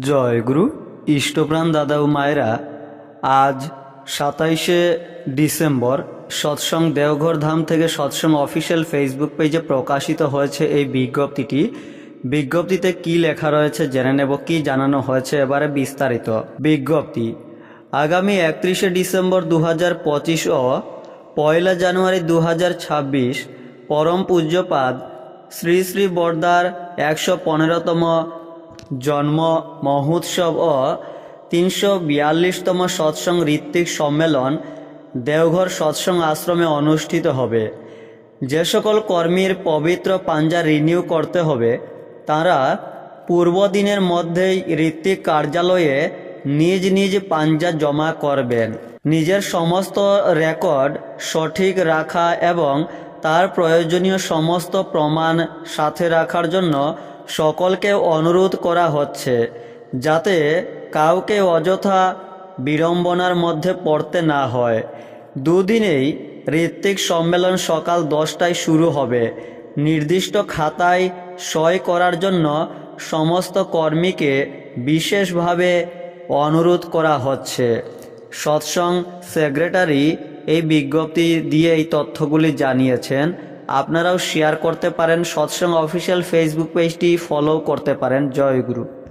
জয় গুরু। ইষ্টপ্রাণ দাদা ও মায়েরা, আজ 27শে ডিসেম্বর সৎসঙ্গ দেওঘর ধাম থেকে সৎসঙ্গ অফিসিয়াল ফেসবুক পেজে প্রকাশিত হয়েছে এই বিজ্ঞপ্তিটি। বিজ্ঞপ্তিতে কি লেখা রয়েছে জেনে নেব, কি জানানো হয়েছে এবারে বিস্তারিত। বিজ্ঞপ্তি: আগামী 31শে ডিসেম্বর 2025 ও 1 জানুয়ারি 2026 পরম পূজ্যপাদ শ্রী শ্রী বর্দার 115তম জন্ম মহোৎসব ও 342তম সৎসঙ্গ ঋত্বিক সম্মেলন দেওঘর সৎসঙ্গ আশ্রমে অনুষ্ঠিত হবে। যে সকল কর্মীর পবিত্র পাঞ্জা রিনিউ করতে হবে তারা পূর্বদিনের মধ্যেই ঋত্বিক কার্যালয়ে নিজ নিজ পাঞ্জা জমা করবেন। নিজের সমস্ত রেকর্ড সঠিক রাখা এবং তার প্রয়োজনীয় সমস্ত প্রমাণ সাথে রাখার জন্য সকলকে অনুরোধ করা হচ্ছে, যাতে কাউকে অযথা বিড়ম্বনার মধ্যে পড়তে না হয়। দুদিনেই ঋত্বিক সম্মেলন সকাল 10টায় শুরু হবে। নির্দিষ্ট খাতায় সই করার জন্য সমস্ত কর্মীকে বিশেষভাবে অনুরোধ করা হচ্ছে। সৎসঙ্গ সেক্রেটারি এই বিজ্ঞপ্তি দিয়ে এই তথ্যগুলি জানিয়েছেন। আপনারাও শেয়ার করতে পারেন, সৎসঙ্গ অফিসিয়াল ফেসবুক পেজটি ফলো করতে পারেন। জয় গুরু।